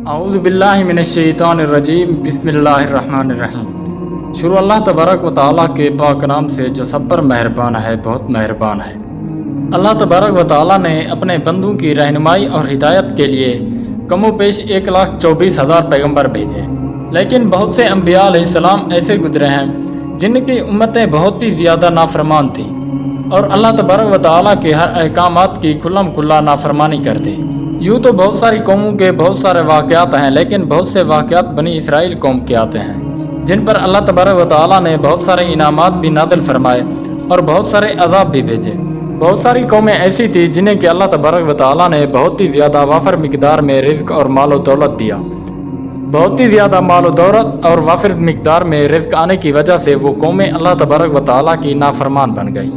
اعوذ باللہ من الشیطان الرجیم بسم اللہ الرحمن الرحیم۔ شروع اللہ تبارک و تعالیٰ کے پاک نام سے جو سب پر مہربان ہے، بہت مہربان ہے۔ اللہ تبارک و تعالیٰ نے اپنے بندوں کی رہنمائی اور ہدایت کے لیے کم و بیش 1,24,000 پیغمبر بھیجے، لیکن بہت سے انبیاء علیہ السلام ایسے گزرے ہیں جن کی امتیں بہت ہی زیادہ نافرمان تھیں اور اللہ تبارک و تعالیٰ کے ہر احکامات کی کھلم کھلا نافرمانی کرتے۔ یوں تو بہت ساری قوموں کے بہت سارے واقعات ہیں، لیکن بہت سے واقعات بنی اسرائیل قوم کے آتے ہیں جن پر اللہ تبارک و تعالیٰ نے بہت سارے انعامات بھی نازل فرمائے اور بہت سارے عذاب بھی بھیجے۔ بہت ساری قومیں ایسی تھیں جنہیں کہ اللہ تبارک و تعالیٰ نے بہت ہی زیادہ وافر مقدار میں رزق اور مال و دولت دیا۔ بہت ہی زیادہ مال و دولت اور وافر مقدار میں رزق آنے کی وجہ سے وہ قومیں اللہ تبارک و تعالیٰ کی نافرمان بن گئی،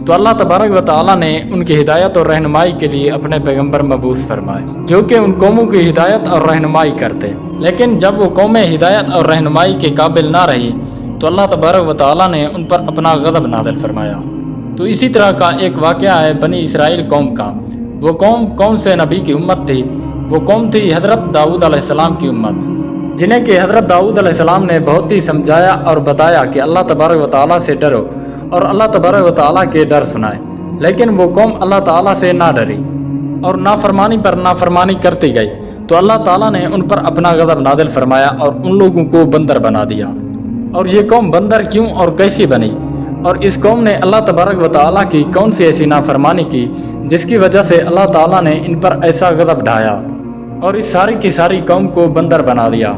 تو اللہ تبارک و تعالیٰ نے ان کی ہدایت اور رہنمائی کے لیے اپنے پیغمبر مبعوث فرمائے جو کہ ان قوموں کی ہدایت اور رہنمائی کرتے۔ لیکن جب وہ قومیں ہدایت اور رہنمائی کے قابل نہ رہی تو اللہ تبارک و تعالیٰ نے ان پر اپنا غضب نازل فرمایا۔ تو اسی طرح کا ایک واقعہ ہے بنی اسرائیل قوم کا۔ وہ قوم کون سے نبی کی امت تھی؟ وہ قوم تھی حضرت داؤد علیہ السلام کی امت، جنہیں کہ حضرت داؤد علیہ السلام نے بہت ہی سمجھایا اور بتایا کہ اللہ تبارک و تعالیٰ سے ڈرو اور اللہ تبارک و تعالیٰ کے ڈر سنائے، لیکن وہ قوم اللہ تعالیٰ سے نہ ڈری اور نافرمانی پر نافرمانی کرتی گئی، تو اللہ تعالیٰ نے ان پر اپنا غضب نازل فرمایا اور ان لوگوں کو بندر بنا دیا۔ اور یہ قوم بندر کیوں اور کیسی بنی، اور اس قوم نے اللہ تبارک و تعالیٰ کی کون سی ایسی نافرمانی کی جس کی وجہ سے اللہ تعالیٰ نے ان پر ایسا غضب ڈھایا اور اس ساری کی ساری قوم کو بندر بنا دیا۔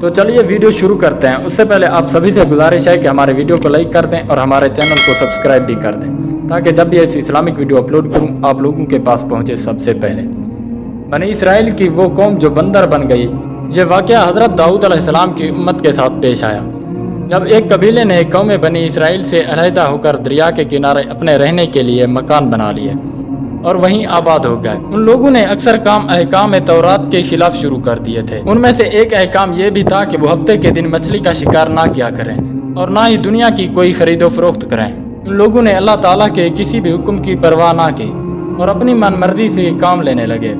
تو چلیے ویڈیو شروع کرتے ہیں۔ اس سے پہلے آپ سبھی سے گزارش ہے کہ ہمارے ویڈیو کو لائک کر دیں اور ہمارے چینل کو سبسکرائب بھی کر دیں تاکہ جب بھی ایسی اسلامک ویڈیو اپلوڈ کروں آپ لوگوں کے پاس پہنچے سب سے پہلے۔ بنی اسرائیل کی وہ قوم جو بندر بن گئی، یہ واقعہ حضرت داؤد علیہ السلام کی امت کے ساتھ پیش آیا جب ایک قبیلے نے قوم بنی اسرائیل سے علیحدہ ہو کر دریا کے کنارے اپنے رہنے کے لیے مکان بنا لیے اور وہیں آباد ہو گئے۔ ان لوگوں نے اکثر کام احکام تورات کے خلاف شروع کر دیے تھے۔ ان میں سے ایک احکام یہ بھی تھا کہ وہ ہفتے کے دن مچھلی کا شکار نہ کیا کریں اور نہ ہی دنیا کی کوئی خرید و فروخت کریں۔ ان لوگوں نے اللہ تعالیٰ کے کسی بھی حکم کی پرواہ نہ کی اور اپنی من مرضی سے کام لینے لگے۔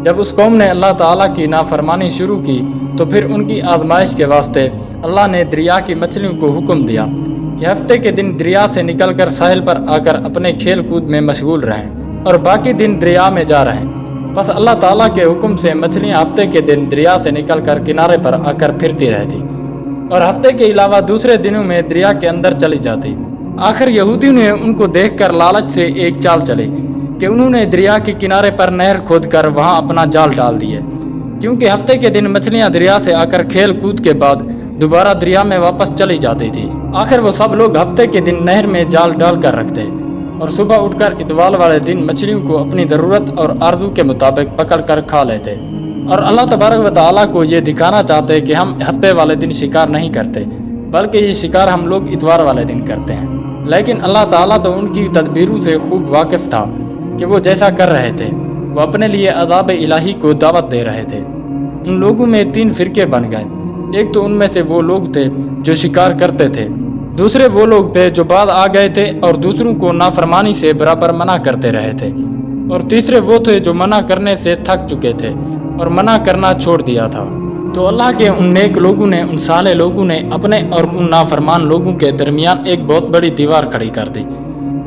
جب اس قوم نے اللہ تعالیٰ کی نافرمانی شروع کی تو پھر ان کی آزمائش کے واسطے اللہ نے دریا کی مچھلیوں کو حکم دیا کہ ہفتے کے دن دریا سے نکل کر ساحل پر آ کر اپنے کھیل کود میں مشغول رہیں اور باقی دن دریا میں جا رہے ہیں۔ بس اللہ تعالیٰ کے حکم سے مچھلیاں ہفتے کے دن دریا سے نکل کر کنارے پر آ کر پھرتی رہتی اور ہفتے کے علاوہ دوسرے دنوں میں دریا کے اندر چلی جاتی۔ آخر یہودیوں نے ان کو دیکھ کر لالچ سے ایک چال چلی کہ انہوں نے دریا کے کنارے پر نہر کھود کر وہاں اپنا جال ڈال دیے، کیونکہ ہفتے کے دن مچھلیاں دریا سے آ کر کھیل کود کے بعد دوبارہ دریا میں واپس چلی جاتی تھی۔ آخر وہ سب لوگ ہفتے کے دن نہر میں جال ڈال کر رکھتے اور صبح اٹھ کر اتوار والے دن مچھلیوں کو اپنی ضرورت اور آرزو کے مطابق پکڑ کر کھا لیتے اور اللہ تبارک و تعالیٰ کو یہ دکھانا چاہتے کہ ہم ہفتے والے دن شکار نہیں کرتے بلکہ یہ شکار ہم لوگ اتوار والے دن کرتے ہیں۔ لیکن اللہ تعالیٰ تو ان کی تدبیروں سے خوب واقف تھا کہ وہ جیسا کر رہے تھے وہ اپنے لیے عذاب الہی کو دعوت دے رہے تھے۔ ان لوگوں میں 3 فرقے بن گئے۔ ایک تو ان میں سے وہ لوگ تھے جو شکار کرتے تھے، دوسرے وہ لوگ تھے جو بعد آ گئے تھے اور دوسروں کو نافرمانی سے برابر منع کرتے رہے تھے، اور تیسرے وہ تھے جو منع کرنے سے تھک چکے تھے اور منع کرنا چھوڑ دیا تھا۔ تو اللہ کے ان نیک لوگوں نے، ان صالح لوگوں نے اپنے اور ان نافرمان لوگوں کے درمیان ایک بہت بڑی دیوار کھڑی کر دی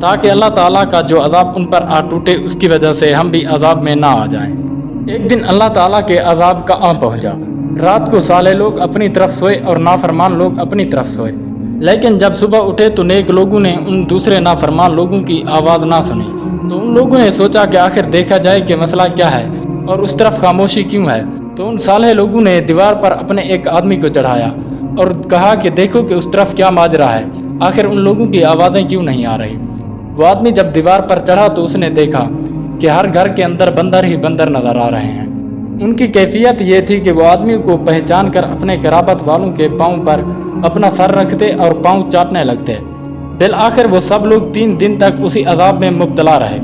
تاکہ اللہ تعالیٰ کا جو عذاب ان پر آ ٹوٹے اس کی وجہ سے ہم بھی عذاب میں نہ آ جائیں۔ ایک دن اللہ تعالیٰ کے عذاب کا آ پہنچا۔ رات کو صالح لوگ اپنی طرف سوئے اور نافرمان لوگ اپنی طرف سوئے، لیکن جب صبح اٹھے تو نیک لوگوں نے ان دوسرے نافرمان لوگوں کی آواز نہ سنی، تو ان لوگوں نے سوچا کہ آخر دیکھا جائے کہ مسئلہ کیا ہے اور اس طرف خاموشی کیوں ہے۔ تو ان صالح لوگوں نے دیوار پر اپنے ایک آدمی کو چڑھایا اور کہا کہ دیکھو کہ اس طرف کیا ماجرا ہے، آخر ان لوگوں کی آوازیں کیوں نہیں آ رہی۔ وہ آدمی جب دیوار پر چڑھا تو اس نے دیکھا کہ ہر گھر کے اندر بندر ہی بندر نظر آ رہے ہیں۔ ان کی کیفیت یہ تھی کہ وہ آدمی کو پہچان کر اپنے قرابت والوں کے پاؤں پر اپنا سر رکھتے اور پاؤں چاٹنے لگتے۔ بالآخر وہ سب لوگ 3 دن تک اسی عذاب میں مبتلا رہے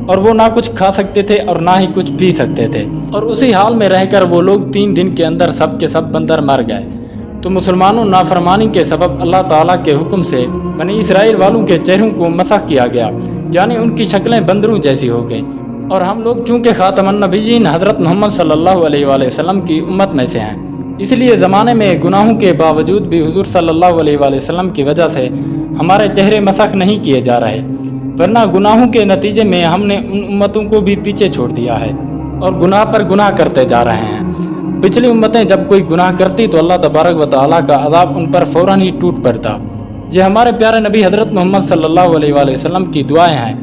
اور وہ نہ کچھ کھا سکتے تھے اور نہ ہی کچھ پی سکتے تھے، اور اسی حال میں رہ کر وہ لوگ 3 دن کے اندر سب کے سب بندر مر گئے۔ تو مسلمانوں نافرمانی کے سبب اللہ تعالیٰ کے حکم سے بنی اسرائیل والوں کے چہروں کو مسح کیا گیا، یعنی ان کی شکلیں بندروں جیسی ہو گئیں۔ اور ہم لوگ چونکہ خاتم النبیین حضرت محمد صلی اللہ علیہ وآلہ وسلم کی امت میں سے ہیں، اس لیے زمانے میں گناہوں کے باوجود بھی حضور صلی اللہ علیہ وآلہ وسلم کی وجہ سے ہمارے چہرے مسخ نہیں کیے جا رہے، ورنہ گناہوں کے نتیجے میں ہم نے ان امتوں کو بھی پیچھے چھوڑ دیا ہے اور گناہ پر گناہ کرتے جا رہے ہیں۔ پچھلی امتیں جب کوئی گناہ کرتی تو اللہ تبارک و تعالیٰ کا عذاب ان پر فوراً ہی ٹوٹ پڑتا۔ یہ ہمارے پیارے نبی حضرت محمد صلی اللہ علیہ وآلہ وسلم کی دعائیں ہیں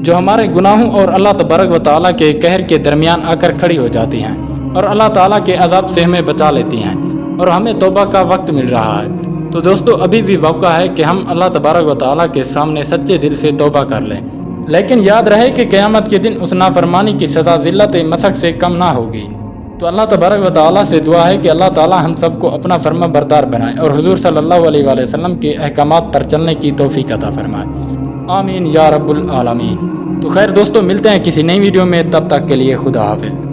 جو ہمارے گناہوں اور اللہ تبارک و تعالیٰ کے قہر کے درمیان آ کر کھڑی ہو جاتی ہیں اور اللہ تعالیٰ کے عذاب سے ہمیں بچا لیتی ہیں اور ہمیں توبہ کا وقت مل رہا ہے۔ تو دوستو، ابھی بھی موقع ہے کہ ہم اللہ تبارک و تعالیٰ کے سامنے سچے دل سے توبہ کر لیں، لیکن یاد رہے کہ قیامت کے دن اس نافرمانی کی سزا ذلت مسخ سے کم نہ ہوگی۔ تو اللہ تبارک و تعالیٰ سے دعا ہے کہ اللہ تعالیٰ ہم سب کو اپنا فرما بردار بنائے اور حضور صلی اللہ علیہ وآلہ وسلم کے احکامات پر چلنے کی توفیق عطا فرمائے، آمین یا رب العالمین۔ تو خیر دوستو، ملتے ہیں کسی نئی ویڈیو میں، تب تک کے لیے خدا حافظ۔